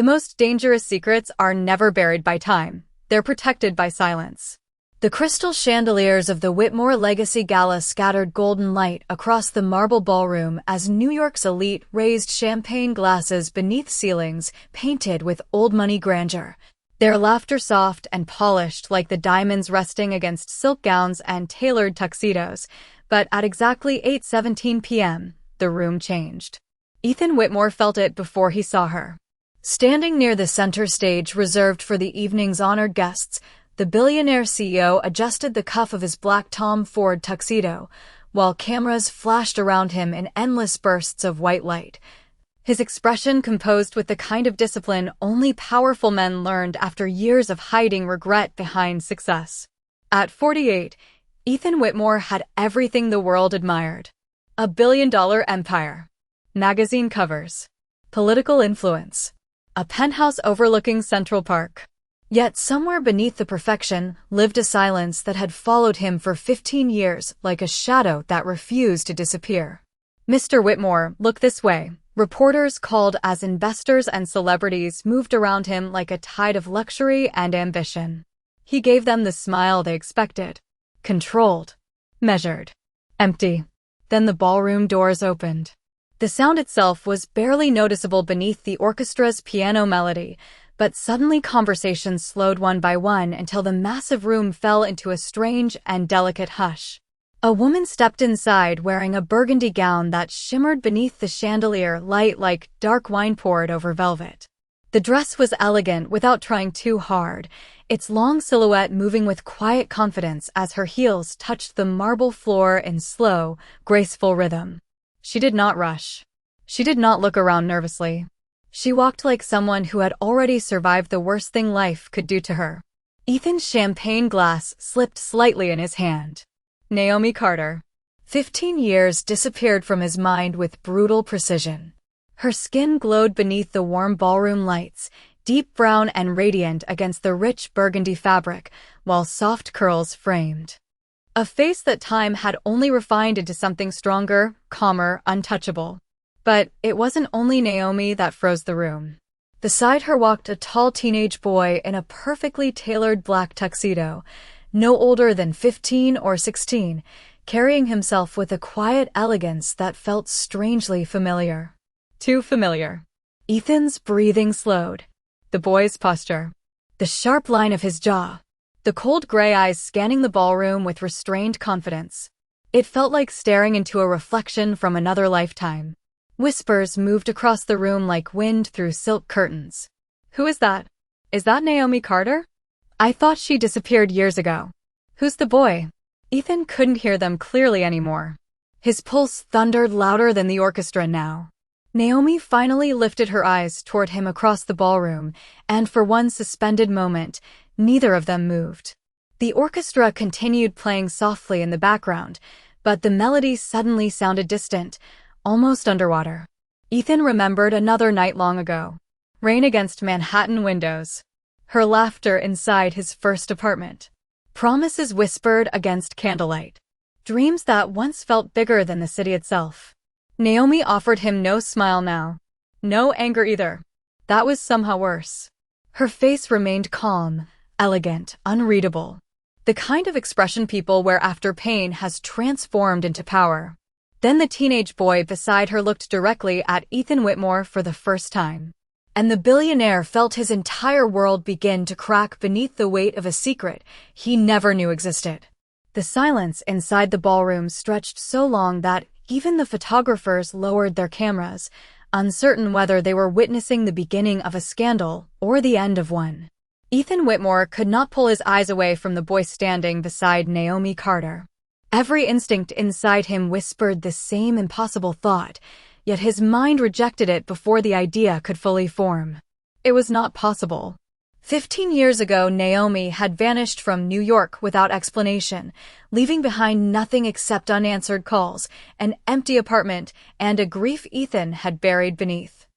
The most dangerous secrets are never buried by time. They're protected by silence. The crystal chandeliers of the Whitmore Legacy Gala scattered golden light across the marble ballroom as New York's elite raised champagne glasses beneath ceilings painted with old-money grandeur. Their laughter soft and polished like the diamonds resting against silk gowns and tailored tuxedos. But at exactly 8:17 p.m., the room changed. Ethan Whitmore felt it before he saw her. Standing near the center stage reserved for the evening's honored guests, the Billionaire CEO adjusted the cuff of his black Tom Ford tuxedo, while cameras flashed around him in endless bursts of white light. His expression composed with the kind of discipline only powerful men learned after years of hiding regret behind success. At 48, Ethan Whitmore had everything the world admired. A billion-dollar empire, magazine covers, political influence, a penthouse overlooking Central Park. Yet somewhere beneath the perfection lived a silence that had followed him for 15 years like a shadow that refused to disappear. "Mr. Whitmore, look this way." Reporters called as investors and celebrities moved around him like a tide of luxury and ambition. He gave them the smile they expected. Controlled. Measured. Empty. Then the ballroom doors opened. The sound itself was barely noticeable beneath the orchestra's piano melody, but suddenly conversations slowed one by one until the massive room fell into a strange and delicate hush. A woman stepped inside wearing a burgundy gown that shimmered beneath the chandelier light like dark wine poured over velvet. The dress was elegant without trying too hard, its long silhouette moving with quiet confidence as her heels touched the marble floor in slow, graceful rhythm. She did not rush. She did not look around nervously. She walked like someone who had already survived the worst thing life could do to her. Ethan's champagne glass slipped slightly in his hand. Naomi Carter. 15 years disappeared from his mind with brutal precision. Her skin glowed beneath the warm ballroom lights, deep brown and radiant against the rich burgundy fabric, while soft curls framed a face that time had only refined into something stronger, calmer, untouchable. But it wasn't only Naomi that froze the room. Beside her walked a tall teenage boy in a perfectly tailored black tuxedo, no older than 15 or 16, carrying himself with a quiet elegance that felt strangely familiar. Too familiar. Ethan's breathing slowed. The boy's posture. The sharp line of his jaw. The cold gray eyes scanning the ballroom with restrained confidence. It felt like staring into a reflection from another lifetime. Whispers moved across the room like wind through silk curtains. "Who is that? Is that Naomi Carter? I thought she disappeared years ago. Who's the boy?" Ethan couldn't hear them clearly anymore. His pulse thundered louder than the orchestra now. Naomi finally lifted her eyes toward him across the ballroom, and for one suspended moment, neither of them moved. The orchestra continued playing softly in the background, but the melody suddenly sounded distant, almost underwater. Ethan remembered another night long ago. Rain against Manhattan windows. Her laughter inside his first apartment. Promises whispered against candlelight. Dreams that once felt bigger than the city itself. Naomi offered him no smile now. No anger either. That was somehow worse. Her face remained calm, elegant, unreadable. The kind of expression people wear after pain has transformed into power. Then the teenage boy beside her looked directly at Ethan Whitmore for the first time. And the billionaire felt his entire world begin to crack beneath the weight of a secret he never knew existed. The silence inside the ballroom stretched so long that even the photographers lowered their cameras, uncertain whether they were witnessing the beginning of a scandal or the end of one. Ethan Whitmore could not pull his eyes away from the boy standing beside Naomi Carter. Every instinct inside him whispered the same impossible thought, yet his mind rejected it before the idea could fully form. It was not possible. 15 years ago, Naomi had vanished from New York without explanation, leaving behind nothing except unanswered calls, an empty apartment, and a grief Ethan had buried beneath.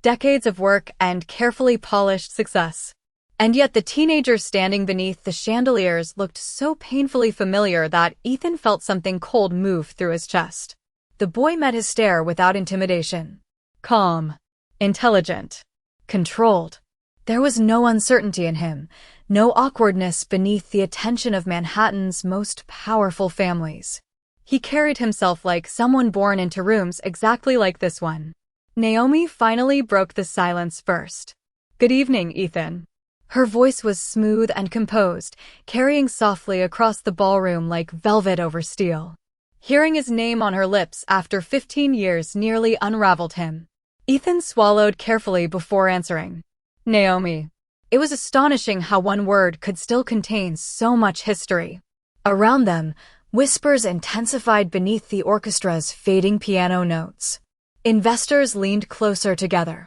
Decades of work and carefully polished success. And yet the teenager standing beneath the chandeliers looked so painfully familiar that Ethan felt something cold move through his chest. The boy met his stare without intimidation. Calm. Intelligent. controlled. There was no uncertainty in him, no awkwardness beneath the attention of Manhattan's most powerful families. He carried himself like someone born into rooms exactly like this one. Naomi finally broke the silence first. "Good evening, Ethan." Her voice was smooth and composed, carrying softly across the ballroom like velvet over steel. Hearing his name on her lips after 15 years nearly unraveled him. Ethan swallowed carefully before answering. "Naomi." It was astonishing how one word could still contain so much history. Around them, whispers intensified beneath the orchestra's fading piano notes. Investors leaned closer together.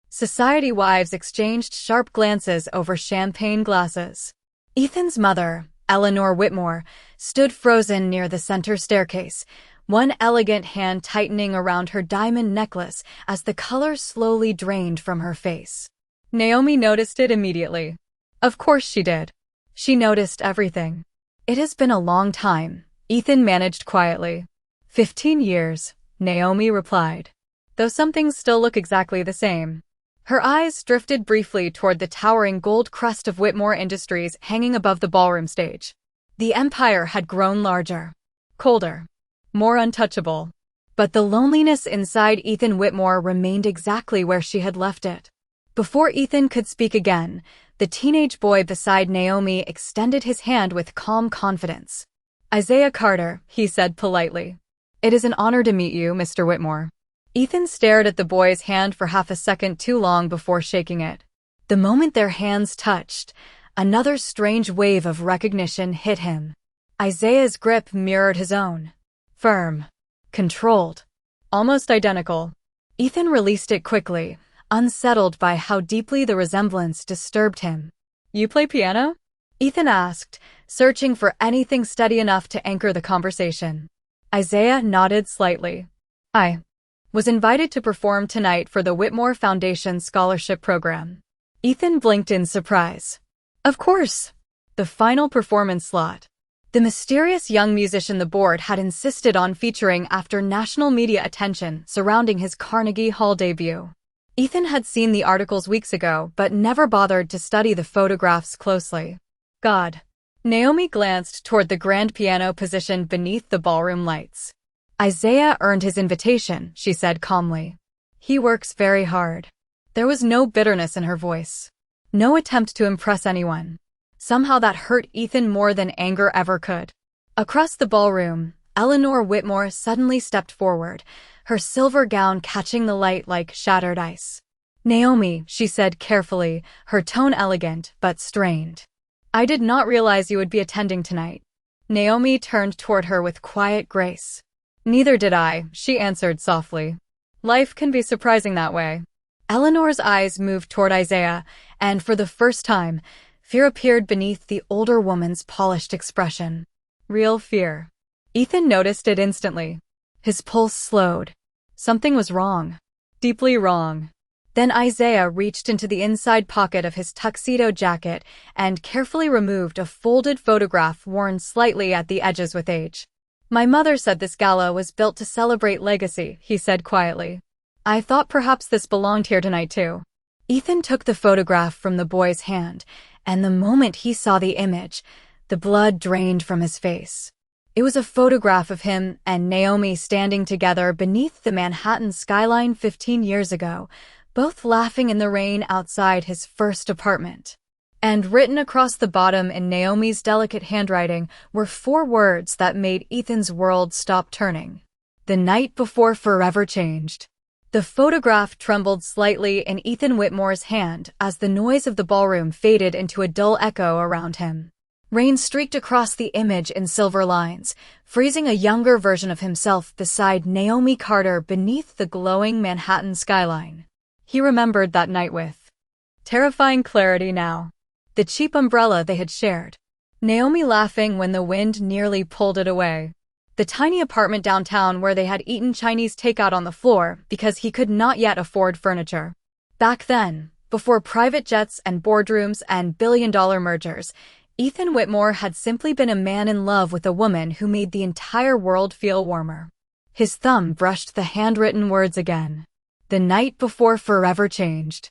Society wives exchanged sharp glances over champagne glasses. Ethan's mother, Eleanor Whitmore, stood frozen near the center staircase, one elegant hand tightening around her diamond necklace as the color slowly drained from her face. Naomi noticed it immediately. Of course she did. She noticed everything. "It has been a long time," Ethan managed quietly. 15 years, Naomi replied. Though some things still look exactly the same. Her eyes drifted briefly toward the towering gold crest of Whitmore Industries hanging above the ballroom stage. The empire had grown larger, colder, more untouchable. But the loneliness inside Ethan Whitmore remained exactly where she had left it. Before Ethan could speak again, the teenage boy beside Naomi extended his hand with calm confidence. "Isaiah Carter," he said politely. "It is an honor to meet you, Mr. Whitmore." Ethan stared at the boy's hand for half a second too long before shaking it. The moment their hands touched, another strange wave of recognition hit him. Isaiah's grip mirrored his own. Firm. Controlled. Almost identical. Ethan released it quickly, unsettled by how deeply the resemblance disturbed him. "You play piano?" Ethan asked, searching for anything steady enough to anchor the conversation. Isaiah nodded slightly. "I was invited to perform tonight for the Whitmore Foundation Scholarship Program." Ethan blinked in surprise. Of course. The final performance slot. The mysterious young musician the board had insisted on featuring after national media attention surrounding his Carnegie Hall debut. Ethan had seen the articles weeks ago but never bothered to study the photographs closely. God. Naomi glanced toward the grand piano positioned beneath the ballroom lights. "Isaiah earned his invitation," she said calmly. "He works very hard." There was no bitterness in her voice. No attempt to impress anyone. Somehow that hurt Ethan more than anger ever could. Across the ballroom, Eleanor Whitmore suddenly stepped forward, her silver gown catching the light like shattered ice. "Naomi," she said carefully, her tone elegant but strained. "I did not realize you would be attending tonight." Naomi turned toward her with quiet grace. "Neither did I," she answered softly. "Life can be surprising that way." Eleanor's eyes moved toward Isaiah, and for the first time, fear appeared beneath the older woman's polished expression. Real fear. Ethan noticed it instantly. His pulse slowed. Something was wrong. Deeply wrong. Then Isaiah reached into the inside pocket of his tuxedo jacket and carefully removed a folded photograph worn slightly at the edges with age. "My mother said this gala was built to celebrate legacy," he said quietly. "I thought perhaps this belonged here tonight too." Ethan took the photograph from the boy's hand, and the moment he saw the image, the blood drained from his face. It was a photograph of him and Naomi standing together beneath the Manhattan skyline 15 years ago, both laughing in the rain outside his first apartment. And written across the bottom in Naomi's delicate handwriting were 4 words that made Ethan's world stop turning. "The night before forever changed." The photograph trembled slightly in Ethan Whitmore's hand as the noise of the ballroom faded into a dull echo around him. Rain streaked across the image in silver lines, freezing a younger version of himself beside Naomi Carter beneath the glowing Manhattan skyline. He remembered that night with terrifying clarity now. The cheap umbrella they had shared. Naomi laughing when the wind nearly pulled it away. The tiny apartment downtown where they had eaten Chinese takeout on the floor because he could not yet afford furniture. Back then, before private jets and boardrooms and billion-dollar mergers, Ethan Whitmore had simply been a man in love with a woman who made the entire world feel warmer. His thumb brushed the handwritten words again. "The night before forever changed."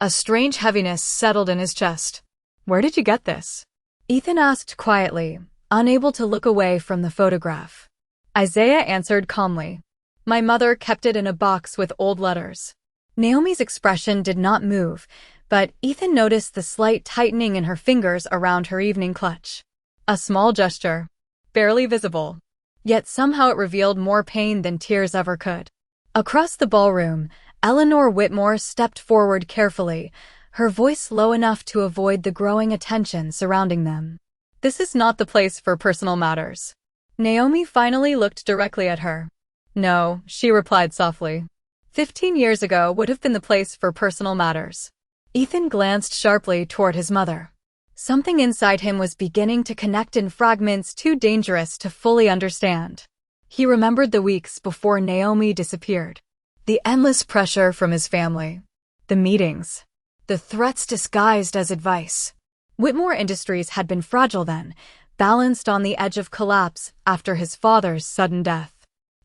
A strange heaviness settled in his chest. "Where did you get this?" Ethan asked quietly, unable to look away from the photograph. Isaiah answered calmly. "My mother kept it in a box with old letters." Naomi's expression did not move, but Ethan noticed the slight tightening in her fingers around her evening clutch. A small gesture, barely visible, yet somehow it revealed more pain than tears ever could. Across the ballroom, Eleanor Whitmore stepped forward carefully, her voice low enough to avoid the growing attention surrounding them. "This is not the place for personal matters." Naomi finally looked directly at her. "No," she replied softly. 15 years ago would have been the place for personal matters. Ethan glanced sharply toward his mother. Something inside him was beginning to connect in fragments too dangerous to fully understand. He remembered the weeks before Naomi disappeared. The endless pressure from his family. The meetings. The threats disguised as advice. Whitmore Industries had been fragile then, balanced on the edge of collapse after his father's sudden death.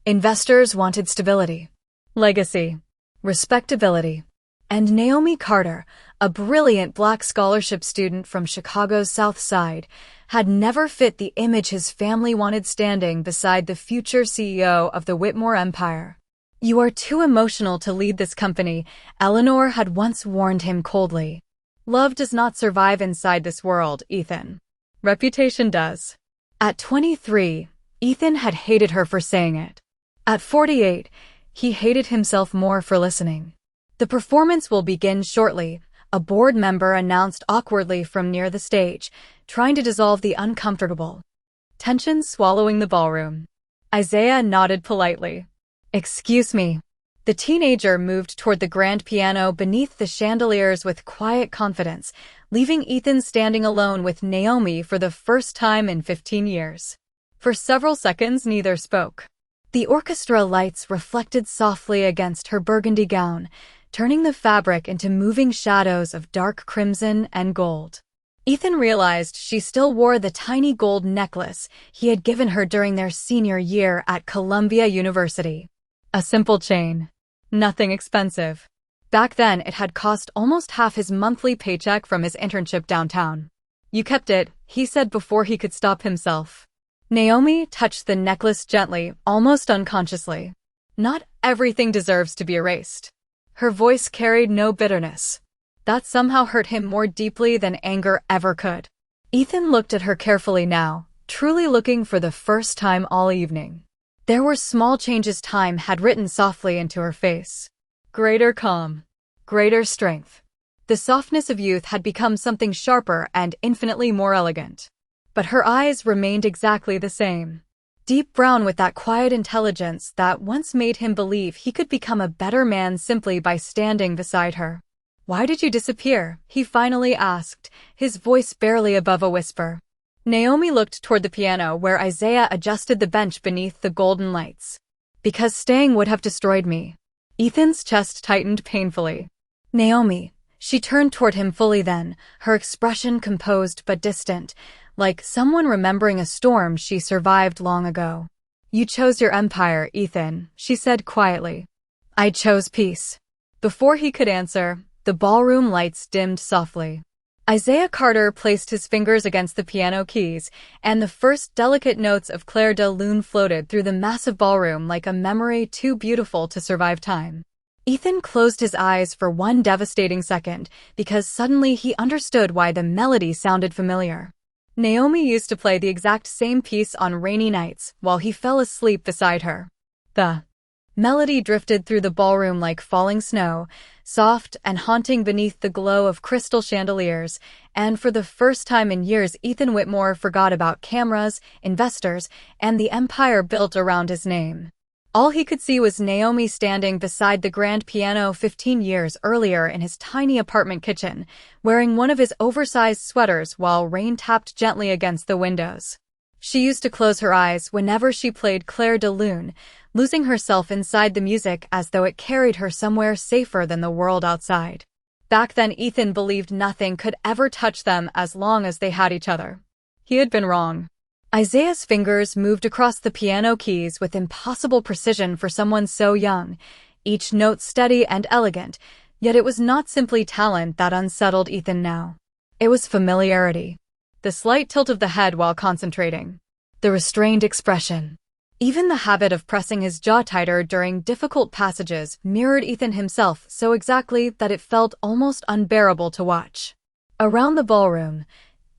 Investors wanted stability, legacy, respectability. And Naomi Carter, a brilliant black scholarship student from Chicago's South Side, had never fit the image his family wanted standing beside the future CEO of the Whitmore empire. "You are too emotional to lead this company," Eleanor had once warned him coldly. "Love does not survive inside this world, Ethan. Reputation does." At 23, Ethan had hated her for saying it. At 48, he hated himself more for listening. "The performance will begin shortly," a board member announced awkwardly from near the stage, trying to dissolve the uncomfortable tension swallowing the ballroom. Isaiah nodded politely. "Excuse me." The teenager moved toward the grand piano beneath the chandeliers with quiet confidence, leaving Ethan standing alone with Naomi for the first time in 15 years. For several seconds, neither spoke. The orchestra lights reflected softly against her burgundy gown, turning the fabric into moving shadows of dark crimson and gold. Ethan realized she still wore the tiny gold necklace he had given her during their senior year at Columbia University. A simple chain. Nothing expensive. Back then, it had cost almost half his monthly paycheck from his internship downtown. "You kept it," he said before he could stop himself. Naomi touched the necklace gently, almost unconsciously. "Not everything deserves to be erased." Her voice carried no bitterness. That somehow hurt him more deeply than anger ever could. Ethan looked at her carefully now, truly looking for the first time all evening. There were small changes time had written softly into her face. Greater calm. Greater strength. The softness of youth had become something sharper and infinitely more elegant. But her eyes remained exactly the same. Deep brown with that quiet intelligence that once made him believe he could become a better man simply by standing beside her. "Why did you disappear?" he finally asked, his voice barely above a whisper. Naomi looked toward the piano where Isaiah adjusted the bench beneath the golden lights. "Because staying would have destroyed me." Ethan's chest tightened painfully. "Naomi." She turned toward him fully then, her expression composed but distant, like someone remembering a storm she survived long ago. "You chose your empire, Ethan," she said quietly. "I chose peace." Before he could answer, the ballroom lights dimmed softly. Isaiah Carter placed his fingers against the piano keys, and the first delicate notes of Clair de Lune floated through the massive ballroom like a memory too beautiful to survive time. Ethan closed his eyes for one devastating second, because suddenly he understood why the melody sounded familiar. Naomi used to play the exact same piece on rainy nights while he fell asleep beside her. The melody drifted through the ballroom like falling snow, soft and haunting beneath the glow of crystal chandeliers, and for the first time in years Ethan Whitmore forgot about cameras, investors, and the empire built around his name. All he could see was Naomi standing beside the grand piano 15 years earlier in his tiny apartment kitchen, wearing one of his oversized sweaters while rain tapped gently against the windows. She used to close her eyes whenever she played Clair de Lune, losing herself inside the music as though it carried her somewhere safer than the world outside. Back then Ethan believed nothing could ever touch them as long as they had each other. He had been wrong. Isaiah's fingers moved across the piano keys with impossible precision for someone so young, each note steady and elegant, Yet it was not simply talent that unsettled Ethan now. It was familiarity. The slight tilt of the head while concentrating. The restrained expression. Even the habit of pressing his jaw tighter during difficult passages mirrored Ethan himself so exactly that it felt almost unbearable to watch. Around the ballroom,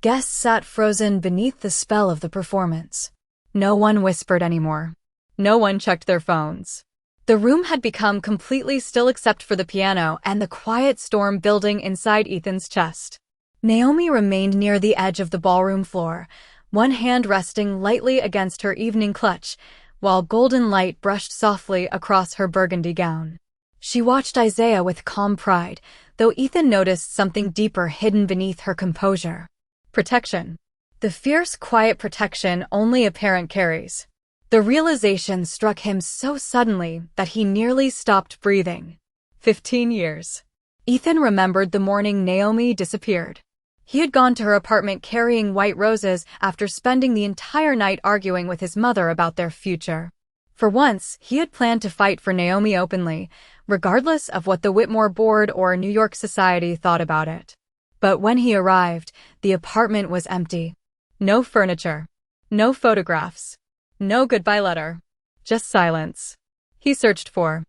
guests sat frozen beneath the spell of the performance. No one whispered anymore. No one checked their phones. The room had become completely still except for the piano and the quiet storm building inside Ethan's chest. Naomi remained near the edge of the ballroom floor, one hand resting lightly against her evening clutch, while golden light brushed softly across her burgundy gown. She watched Isaiah with calm pride, though Ethan noticed something deeper hidden beneath her composure. Protection. The fierce, quiet protection only a parent carries. The realization struck him so suddenly that he nearly stopped breathing. 15 years. Ethan remembered the morning Naomi disappeared. He had gone to her apartment carrying white roses after spending the entire night arguing with his mother about their future. For once, he had planned to fight for Naomi openly, regardless of what the Whitmore board or New York society thought about it. But when he arrived, the apartment was empty. No furniture. No photographs. No goodbye letter. Just silence. He searched for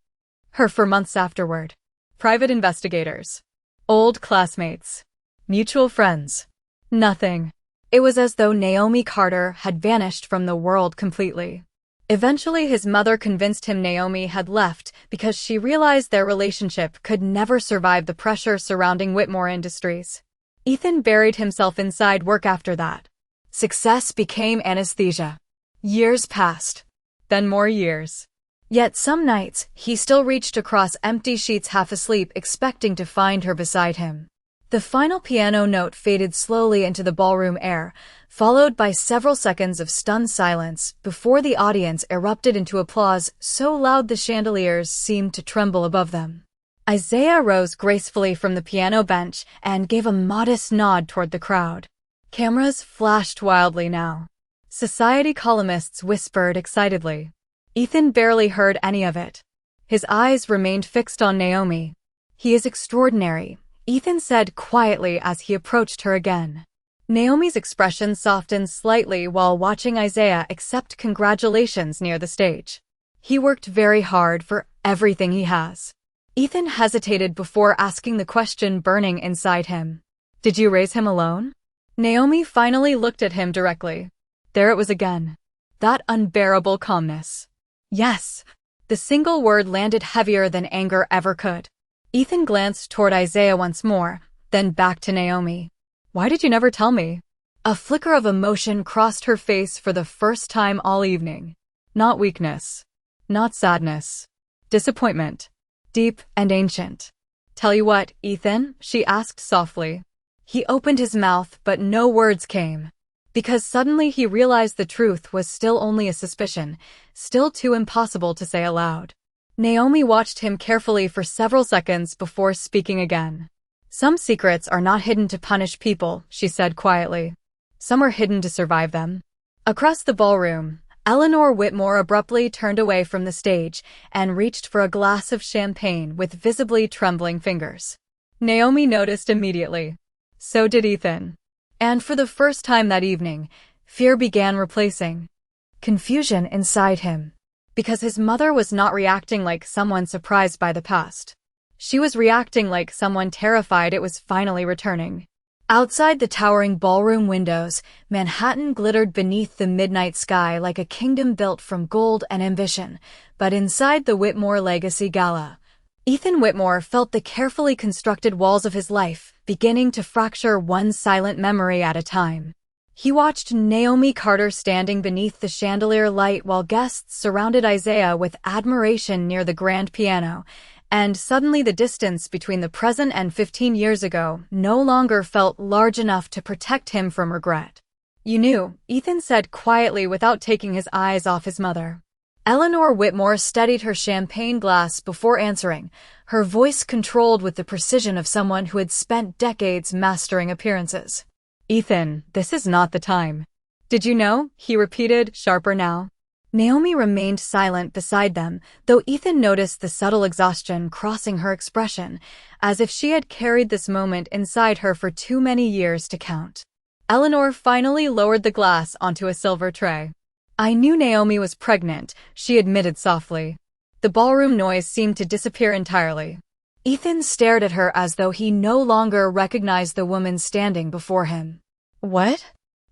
her for months afterward. Private investigators. Old classmates. Mutual friends. Nothing. It was as though Naomi Carter had vanished from the world completely. Eventually, his mother convinced him Naomi had left because she realized their relationship could never survive the pressure surrounding Whitmore Industries. Ethan buried himself inside work after that. Success became anesthesia. Years passed. Then more years. Yet some nights, he still reached across empty sheets half asleep expecting to find her beside him. The final piano note faded slowly into the ballroom air, followed by several seconds of stunned silence before the audience erupted into applause so loud the chandeliers seemed to tremble above them. Isaiah rose gracefully from the piano bench and gave a modest nod toward the crowd. Cameras flashed wildly now. Society columnists whispered excitedly. Ethan barely heard any of it. His eyes remained fixed on Naomi. "He is extraordinary," Ethan said quietly as he approached her again. Naomi's expression softened slightly while watching Isaiah accept congratulations near the stage. "He worked very hard for everything he has." Ethan hesitated before asking the question burning inside him. "Did you raise him alone?" Naomi finally looked at him directly. There it was again. That unbearable calmness. "Yes." The single word landed heavier than anger ever could. Ethan glanced toward Isaiah once more, then back to Naomi. "Why did you never tell me?" A flicker of emotion crossed her face for the first time all evening. Not weakness. Not sadness. Disappointment. Deep and ancient. "Tell you what, Ethan?" she asked softly. He opened his mouth, but no words came. Because suddenly he realized the truth was still only a suspicion, still too impossible to say aloud. Naomi watched him carefully for several seconds before speaking again. "Some secrets are not hidden to punish people," she said quietly. "Some are hidden to survive them." Across the ballroom, Eleanor Whitmore abruptly turned away from the stage and reached for a glass of champagne with visibly trembling fingers. Naomi noticed immediately. So did Ethan. And for the first time that evening, fear began replacing confusion inside him. Because his mother was not reacting like someone surprised by the past. She was reacting like someone terrified it was finally returning. Outside the towering ballroom windows, Manhattan glittered beneath the midnight sky like a kingdom built from gold and ambition. But inside the Whitmore Legacy Gala, Ethan Whitmore felt the carefully constructed walls of his life beginning to fracture one silent memory at a time. He watched Naomi Carter standing beneath the chandelier light while guests surrounded Isaiah with admiration near the grand piano, and suddenly the distance between the present and 15 years ago no longer felt large enough to protect him from regret. "You knew," Ethan said quietly without taking his eyes off his mother. Eleanor Whitmore steadied her champagne glass before answering, her voice controlled with the precision of someone who had spent decades mastering appearances. "Ethan, this is not the time." "Did you know?" he repeated, sharper now. Naomi remained silent beside them, though Ethan noticed the subtle exhaustion crossing her expression, as if she had carried this moment inside her for too many years to count. Eleanor finally lowered the glass onto a silver tray. "I knew Naomi was pregnant," she admitted softly. The ballroom noise seemed to disappear entirely. Ethan stared at her as though he no longer recognized the woman standing before him. "What?"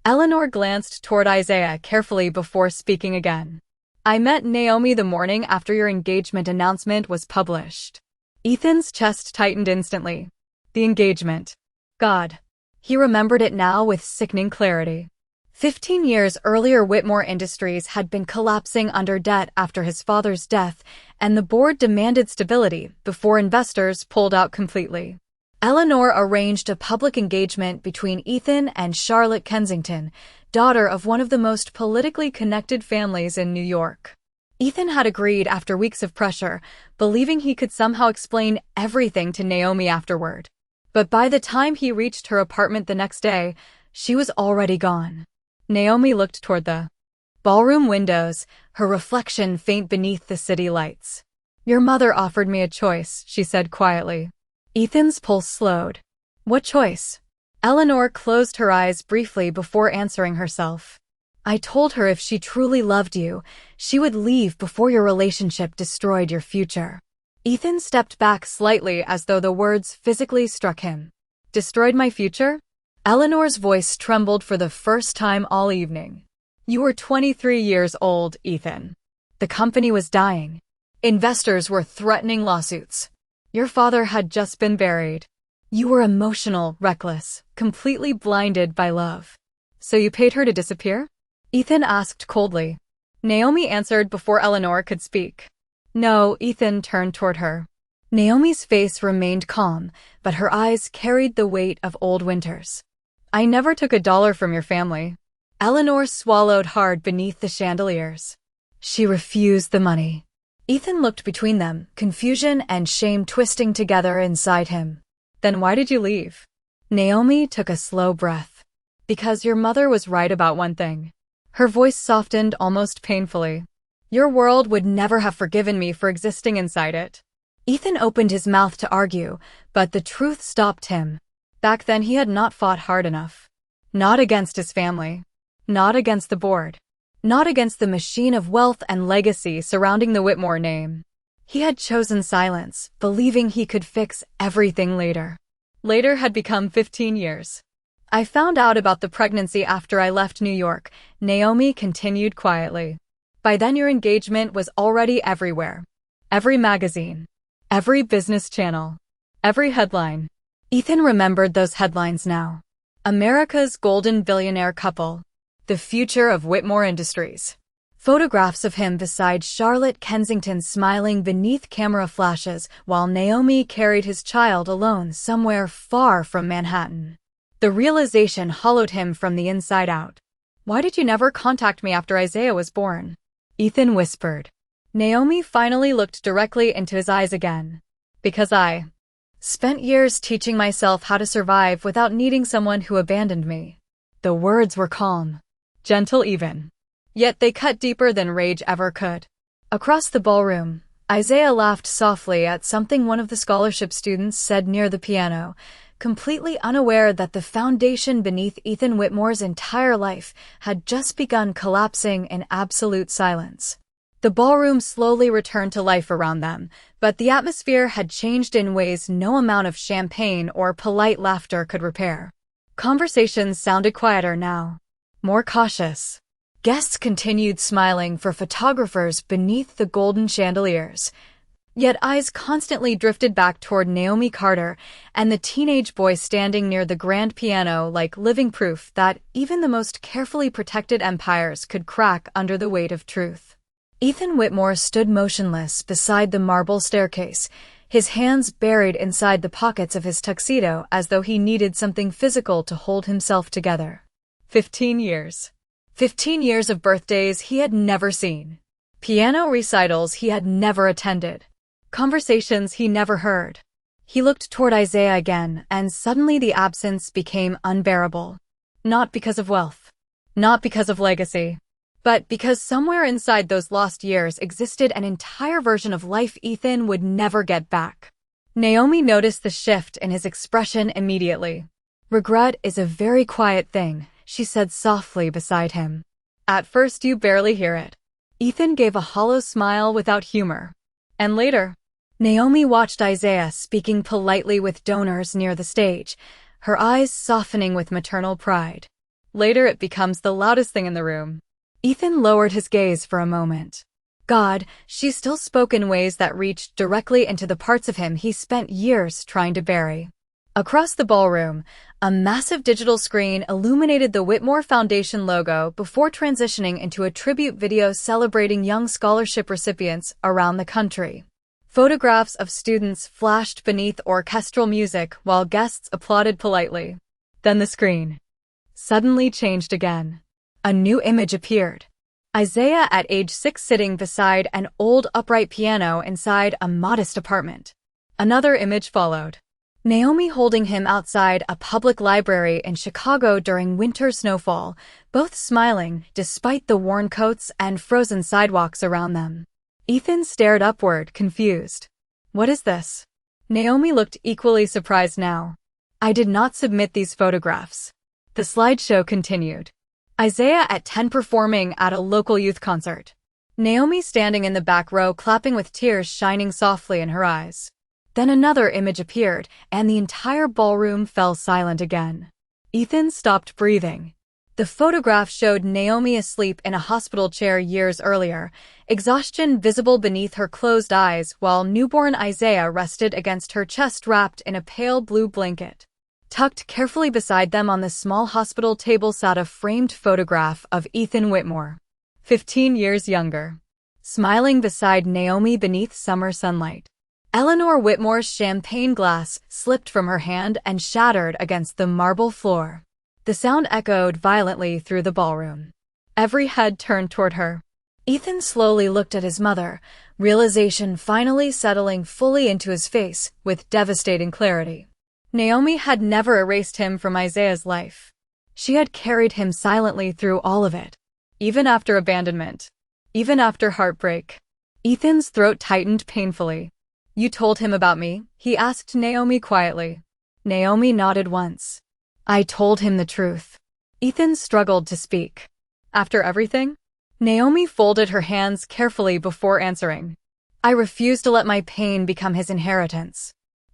Eleanor glanced toward Isaiah carefully before speaking again. "I met Naomi the morning after your engagement announcement was published." Ethan's chest tightened instantly. The engagement. God. He remembered it now with sickening clarity. 15 years earlier, Whitmore Industries had been collapsing under debt after his father's death, and the board demanded stability before investors pulled out completely. Eleanor arranged a public engagement between Ethan and Charlotte Kensington, daughter of one of the most politically connected families in New York. Ethan had agreed after weeks of pressure, believing he could somehow explain everything to Naomi afterward. But by the time he reached her apartment the next day, she was already gone. Naomi looked toward the ballroom windows, her reflection faint beneath the city lights. "Your mother offered me a choice," she said quietly. Ethan's pulse slowed. "What choice?" Eleanor closed her eyes briefly before answering herself. "I told her if she truly loved you, she would leave before your relationship destroyed your future." Ethan stepped back slightly as though the words physically struck him. "Destroyed my future?" Eleanor's voice trembled for the first time all evening. "You were 23 years old, Ethan. The company was dying. Investors were threatening lawsuits. Your father had just been buried. You were emotional, reckless, completely blinded by love. So you paid her to disappear?" Ethan asked coldly. Naomi answered before Eleanor could speak. "No." Ethan turned toward her. Naomi's face remained calm, but her eyes carried the weight of old winters. "I never took $1 from your family." Eleanor swallowed hard beneath the chandeliers. "She refused the money." Ethan looked between them, confusion and shame twisting together inside him. "Then why did you leave?" Naomi took a slow breath. "Because your mother was right about one thing." Her voice softened almost painfully. "Your world would never have forgiven me for existing inside it." Ethan opened his mouth to argue, but the truth stopped him. Back then he had not fought hard enough. Not against his family. Not against the board. Not against the machine of wealth and legacy surrounding the Whitmore name. He had chosen silence, believing he could fix everything later. Later had become 15 years. "I found out about the pregnancy after I left New York," Naomi continued quietly. "By then your engagement was already everywhere. Every magazine. Every business channel. Every headline." Ethan remembered those headlines now. "America's Golden Billionaire Couple. The Future of Whitmore Industries." Photographs of him beside Charlotte Kensington smiling beneath camera flashes while Naomi carried his child alone somewhere far from Manhattan. The realization hollowed him from the inside out. "Why did you never contact me after Isaiah was born?" Ethan whispered. Naomi finally looked directly into his eyes again. "Because I spent years teaching myself how to survive without needing someone who abandoned me." The words were calm. Gentle even. Yet they cut deeper than rage ever could. Across the ballroom, Isaiah laughed softly at something one of the scholarship students said near the piano, completely unaware that the foundation beneath Ethan Whitmore's entire life had just begun collapsing in absolute silence. The ballroom slowly returned to life around them, but the atmosphere had changed in ways no amount of champagne or polite laughter could repair. Conversations sounded quieter now. More cautious. Guests continued smiling for photographers beneath the golden chandeliers. Yet eyes constantly drifted back toward Naomi Carter and the teenage boy standing near the grand piano like living proof that even the most carefully protected empires could crack under the weight of truth. Ethan Whitmore stood motionless beside the marble staircase, his hands buried inside the pockets of his tuxedo as though he needed something physical to hold himself together. 15 years. 15 years of birthdays he had never seen. Piano recitals he had never attended. Conversations he never heard. He looked toward Isaiah again, and suddenly the absence became unbearable. Not because of wealth. Not because of legacy. But because somewhere inside those lost years existed an entire version of life Ethan would never get back. Naomi noticed the shift in his expression immediately. "Regret is a very quiet thing," she said softly beside him. "At first you barely hear it." Ethan gave a hollow smile without humor. And later, Naomi watched Isaiah speaking politely with donors near the stage, her eyes softening with maternal pride. Later it becomes the loudest thing in the room. Ethan lowered his gaze for a moment. God, she still spoke in ways that reached directly into the parts of him he spent years trying to bury. Across the ballroom, a massive digital screen illuminated the Whitmore Foundation logo before transitioning into a tribute video celebrating young scholarship recipients around the country. Photographs of students flashed beneath orchestral music while guests applauded politely. Then the screen suddenly changed again. A new image appeared. Isaiah at age 6 sitting beside an old upright piano inside a modest apartment. Another image followed. Naomi holding him outside a public library in Chicago during winter snowfall, both smiling despite the worn coats and frozen sidewalks around them. Ethan stared upward, confused. "What is this?" Naomi looked equally surprised now. "I did not submit these photographs." The slideshow continued. Isaiah at 10 performing at a local youth concert. Naomi standing in the back row clapping with tears shining softly in her eyes. Then another image appeared, and the entire ballroom fell silent again. Ethan stopped breathing. The photograph showed Naomi asleep in a hospital chair years earlier, exhaustion visible beneath her closed eyes while newborn Isaiah rested against her chest wrapped in a pale blue blanket. Tucked carefully beside them on the small hospital table sat a framed photograph of Ethan Whitmore, 15 years younger, smiling beside Naomi beneath summer sunlight. Eleanor Whitmore's champagne glass slipped from her hand and shattered against the marble floor. The sound echoed violently through the ballroom. Every head turned toward her. Ethan slowly looked at his mother, realization finally settling fully into his face with devastating clarity. Naomi had never erased him from Isaiah's life. She had carried him silently through all of it. Even after abandonment. Even after heartbreak. Ethan's throat tightened painfully. "You told him about me?" he asked Naomi quietly. Naomi nodded once. "I told him the truth." Ethan struggled to speak. "After everything?" Naomi folded her hands carefully before answering. "I refuse to let my pain become his inheritance."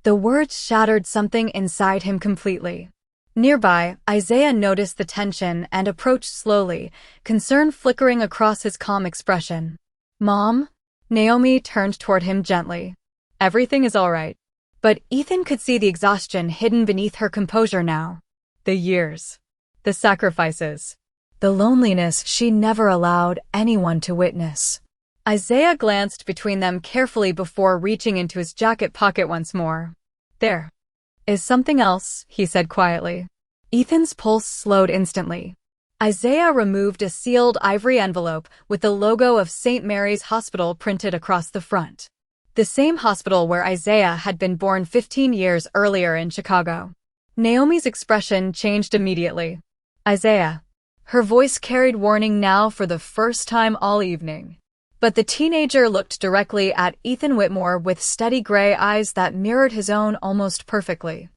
The words shattered something inside him completely. Nearby, Isaiah noticed the tension and approached slowly, concern flickering across his calm expression. "Mom?" Naomi turned toward him gently. "Everything is all right." But Ethan could see the exhaustion hidden beneath her composure now. The years. The sacrifices. The loneliness she never allowed anyone to witness. Isaiah glanced between them carefully before reaching into his jacket pocket once more. "There is something else," he said quietly. Ethan's pulse slowed instantly. Isaiah removed a sealed ivory envelope with the logo of St. Mary's Hospital printed across the front. The same hospital where Isaiah had been born 15 years earlier in Chicago. Naomi's expression changed immediately. "Isaiah." Her voice carried warning now for the first time all evening. But the teenager looked directly at Ethan Whitmore with steady gray eyes that mirrored his own almost perfectly.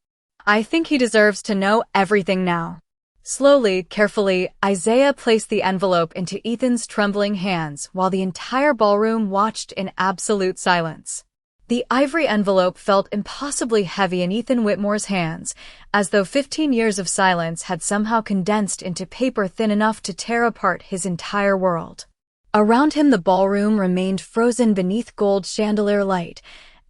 "I think he deserves to know everything now." Slowly, carefully, Isaiah placed the envelope into Ethan's trembling hands while the entire ballroom watched in absolute silence. The ivory envelope felt impossibly heavy in Ethan Whitmore's hands, as though 15 years of silence had somehow condensed into paper thin enough to tear apart his entire world. Around him the ballroom remained frozen beneath gold chandelier light,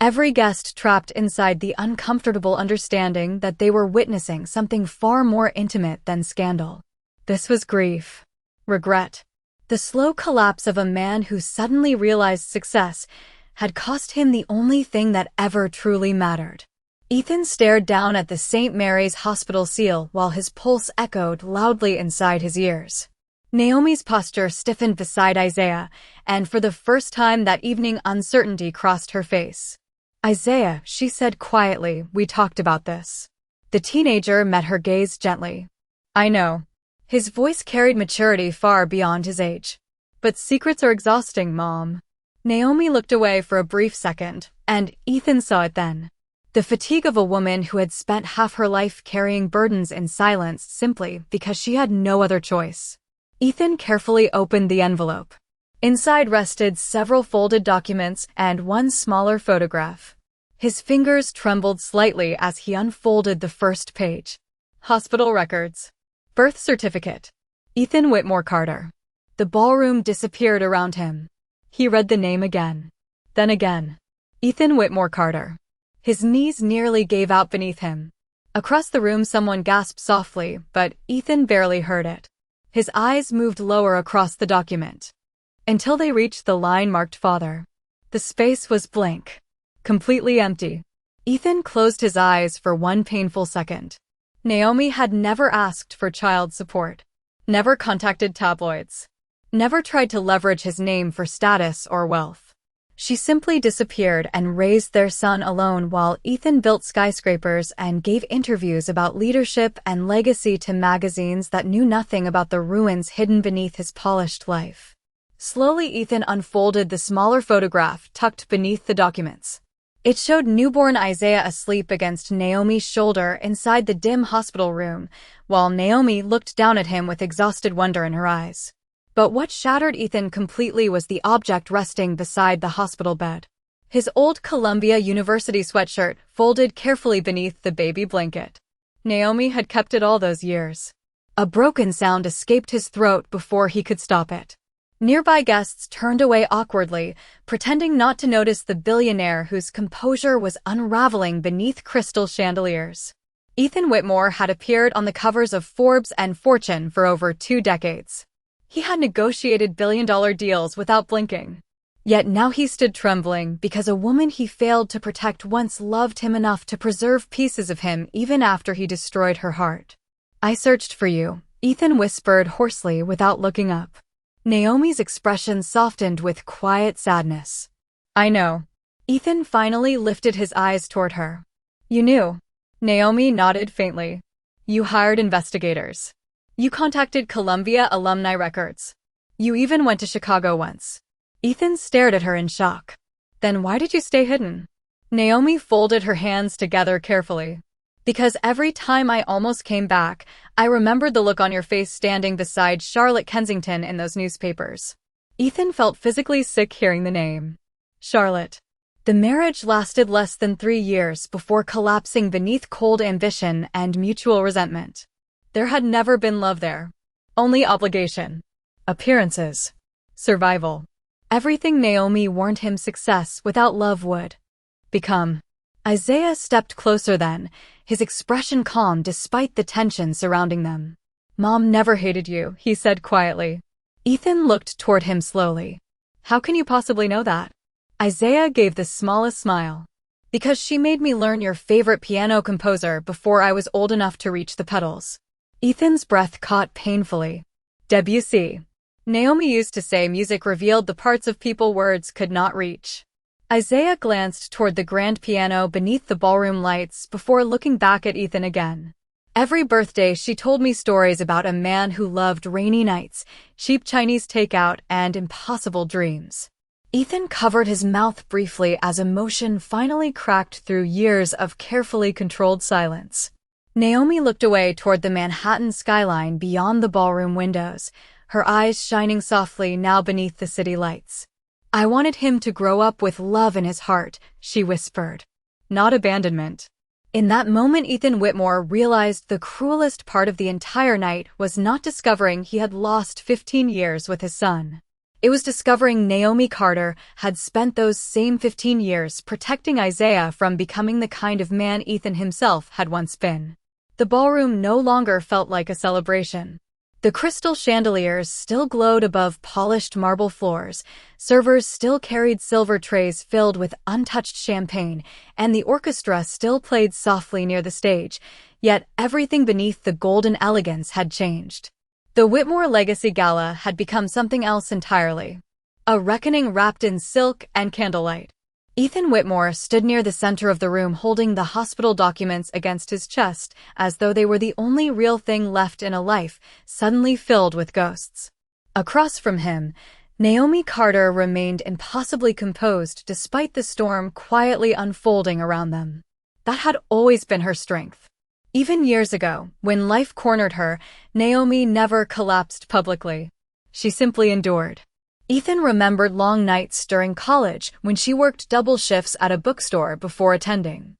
every guest trapped inside the uncomfortable understanding that they were witnessing something far more intimate than scandal. This was grief. Regret. The slow collapse of a man who suddenly realized success had cost him the only thing that ever truly mattered. Ethan stared down at the St. Mary's Hospital seal while his pulse echoed loudly inside his ears. Naomi's posture stiffened beside Isaiah, and for the first time that evening uncertainty crossed her face. "Isaiah," she said quietly, "we talked about this." The teenager met her gaze gently. "I know." His voice carried maturity far beyond his age. But secrets are exhausting, Mom. Naomi looked away for a brief second, and Ethan saw it then. The fatigue of a woman who had spent half her life carrying burdens in silence simply because she had no other choice. Ethan carefully opened the envelope. Inside rested several folded documents and one smaller photograph. His fingers trembled slightly as he unfolded the first page. Hospital records. Birth certificate. Ethan Whitmore Carter. The ballroom disappeared around him. He read the name again. Then again. Ethan Whitmore Carter. His knees nearly gave out beneath him. Across the room someone gasped softly, but Ethan barely heard it. His eyes moved lower across the document, until they reached the line marked father. The space was blank. Completely empty. Ethan closed his eyes for one painful second. Naomi had never asked for child support. Never contacted tabloids. Never tried to leverage his name for status or wealth. She simply disappeared and raised their son alone while Ethan built skyscrapers and gave interviews about leadership and legacy to magazines that knew nothing about the ruins hidden beneath his polished life. Slowly, Ethan unfolded the smaller photograph tucked beneath the documents. It showed newborn Isaiah asleep against Naomi's shoulder inside the dim hospital room, while Naomi looked down at him with exhausted wonder in her eyes. But what shattered Ethan completely was the object resting beside the hospital bed. His old Columbia University sweatshirt folded carefully beneath the baby blanket. Naomi had kept it all those years. A broken sound escaped his throat before he could stop it. Nearby guests turned away awkwardly, pretending not to notice the billionaire whose composure was unraveling beneath crystal chandeliers. Ethan Whitmore had appeared on the covers of Forbes and Fortune for over 2 decades. He had negotiated billion-dollar deals without blinking. Yet now he stood trembling because a woman he failed to protect once loved him enough to preserve pieces of him even after he destroyed her heart. "I searched for you," Ethan whispered hoarsely without looking up. Naomi's expression softened with quiet sadness. "I know." Ethan finally lifted his eyes toward her. "You knew?" Naomi nodded faintly. "You hired investigators. You contacted Columbia Alumni Records. You even went to Chicago once." Ethan stared at her in shock. "Then why did you stay hidden?" Naomi folded her hands together carefully. "Because every time I almost came back, I remembered the look on your face standing beside Charlotte Kensington in those newspapers." Ethan felt physically sick hearing the name. Charlotte. The marriage lasted less than 3 years before collapsing beneath cold ambition and mutual resentment. There had never been love there. Only obligation. Appearances. Survival. Everything Naomi warned him success without love would become. Isaiah stepped closer then, his expression calm despite the tension surrounding them. "Mom never hated you," he said quietly. Ethan looked toward him slowly. "How can you possibly know that?" Isaiah gave the smallest smile. "Because she made me learn your favorite piano composer before I was old enough to reach the pedals." Ethan's breath caught painfully. Debussy. Naomi used to say music revealed the parts of people words could not reach. Isaiah glanced toward the grand piano beneath the ballroom lights before looking back at Ethan again. "Every birthday she told me stories about a man who loved rainy nights, cheap Chinese takeout, and impossible dreams." Ethan covered his mouth briefly as emotion finally cracked through years of carefully controlled silence. Naomi looked away toward the Manhattan skyline beyond the ballroom windows, her eyes shining softly now beneath the city lights. "I wanted him to grow up with love in his heart," she whispered. "Not abandonment." In that moment, Ethan Whitmore realized the cruelest part of the entire night was not discovering he had lost 15 years with his son. It was discovering Naomi Carter had spent those same 15 years protecting Isaiah from becoming the kind of man Ethan himself had once been. The ballroom no longer felt like a celebration. The crystal chandeliers still glowed above polished marble floors, servers still carried silver trays filled with untouched champagne, and the orchestra still played softly near the stage, yet everything beneath the golden elegance had changed. The Whitmore Legacy Gala had become something else entirely. A reckoning wrapped in silk and candlelight. Ethan Whitmore stood near the center of the room holding the hospital documents against his chest as though they were the only real thing left in a life suddenly filled with ghosts. Across from him, Naomi Carter remained impossibly composed despite the storm quietly unfolding around them. That had always been her strength. Even years ago, when life cornered her, Naomi never collapsed publicly. She simply endured. Ethan remembered long nights during college when she worked double shifts at a bookstore before attending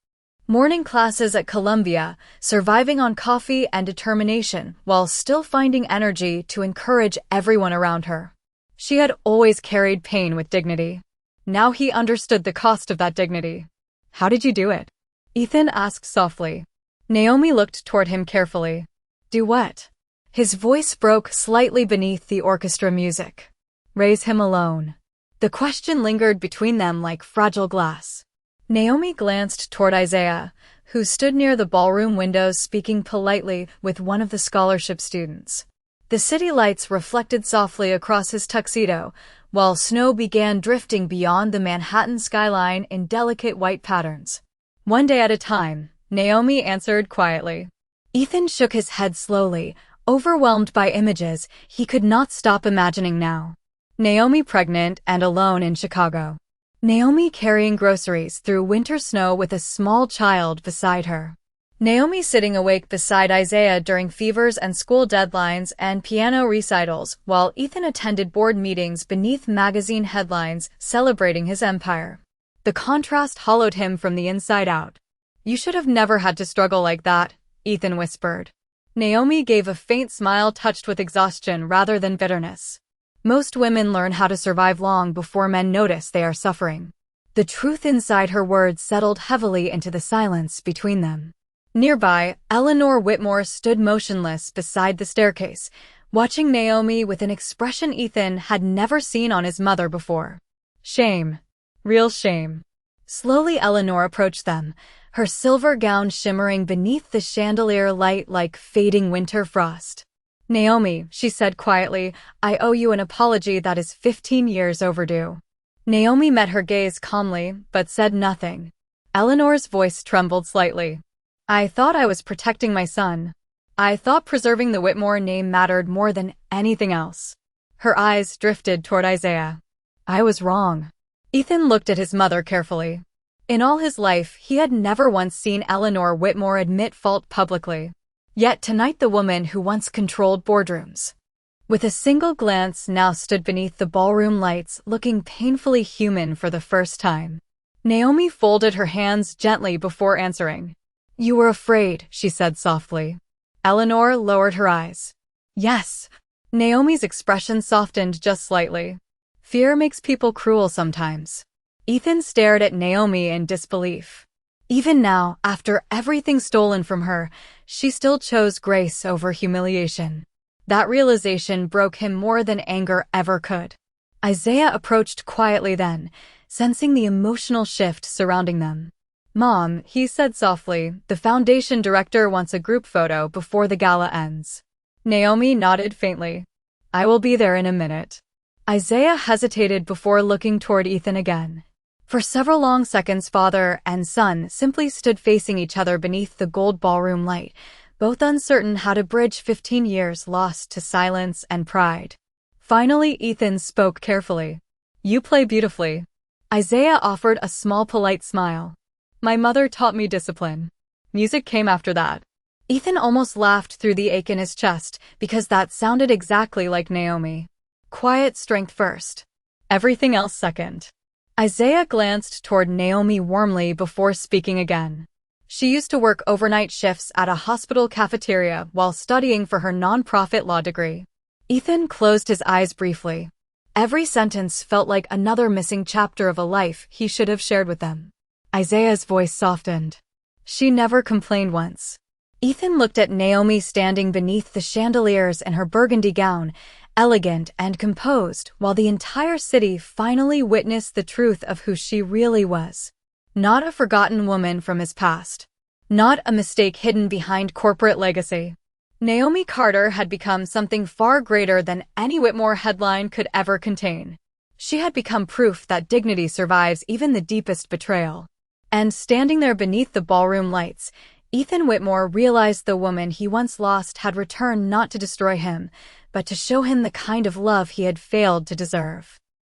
morning classes at Columbia, surviving on coffee and determination while still finding energy to encourage everyone around her. She had always carried pain with dignity. Now he understood the cost of that dignity. "How did you do it?" Ethan asked softly. Naomi looked toward him carefully. "Do what?" His voice broke slightly beneath the orchestra music. "Raise him alone." The question lingered between them like fragile glass. Naomi glanced toward Isaiah, who stood near the ballroom windows speaking politely with one of the scholarship students. The city lights reflected softly across his tuxedo, while snow began drifting beyond the Manhattan skyline in delicate white patterns. "One day at a time," Naomi answered quietly. Ethan shook his head slowly, overwhelmed by images he could not stop imagining now. Naomi pregnant and alone in Chicago. Naomi carrying groceries through winter snow with a small child beside her. Naomi sitting awake beside Isaiah during fevers and school deadlines and piano recitals, while Ethan attended board meetings beneath magazine headlines celebrating his empire. The contrast hollowed him from the inside out. "You should have never had to struggle like that," Ethan whispered. Naomi gave a faint smile touched with exhaustion rather than bitterness. "Most women learn how to survive long before men notice they are suffering." The truth inside her words settled heavily into the silence between them. Nearby, Eleanor Whitmore stood motionless beside the staircase, watching Naomi with an expression Ethan had never seen on his mother before. Shame. Real shame. Slowly Eleanor approached them, her silver gown shimmering beneath the chandelier light like fading winter frost. "Naomi," she said quietly, "I owe you an apology that is 15 years overdue." Naomi met her gaze calmly, but said nothing. Eleanor's voice trembled slightly. "I thought I was protecting my son. I thought preserving the Whitmore name mattered more than anything else." Her eyes drifted toward Isaiah. "I was wrong." Ethan looked at his mother carefully. In all his life, he had never once seen Eleanor Whitmore admit fault publicly. Yet tonight the woman who once controlled boardrooms, with a single glance, now stood beneath the ballroom lights, looking painfully human for the first time. Naomi folded her hands gently before answering. "You were afraid," she said softly. Eleanor lowered her eyes. "Yes." Naomi's expression softened just slightly. "Fear makes people cruel sometimes." Ethan stared at Naomi in disbelief. Even now, after everything stolen from her, she still chose grace over humiliation. That realization broke him more than anger ever could. Isaiah approached quietly then, sensing the emotional shift surrounding them. "Mom," he said softly, "the foundation director wants a group photo before the gala ends." Naomi nodded faintly. "I will be there in a minute." Isaiah hesitated before looking toward Ethan again. For several long seconds, father and son simply stood facing each other beneath the gold ballroom light, both uncertain how to bridge 15 years lost to silence and pride. Finally, Ethan spoke carefully. "You play beautifully." Isaiah offered a small polite smile. "My mother taught me discipline." Music came after that. Ethan almost laughed through the ache in his chest because that sounded exactly like Naomi. Quiet strength first. Everything else second. Isaiah glanced toward Naomi warmly before speaking again. She used to work overnight shifts at a hospital cafeteria while studying for her nonprofit law degree. Ethan closed his eyes briefly. Every sentence felt like another missing chapter of a life he should have shared with them. Isaiah's voice softened. "She never complained once." Ethan looked at Naomi standing beneath the chandeliers in her burgundy gown, elegant and composed, while the entire city finally witnessed the truth of who she really was. Not a forgotten woman from his past. Not a mistake hidden behind corporate legacy. Naomi Carter had become something far greater than any Whitmore headline could ever contain. She had become proof that dignity survives even the deepest betrayal. And standing there beneath the ballroom lights, Ethan Whitmore realized the woman he once lost had returned not to destroy him, but to show him the kind of love he had failed to deserve.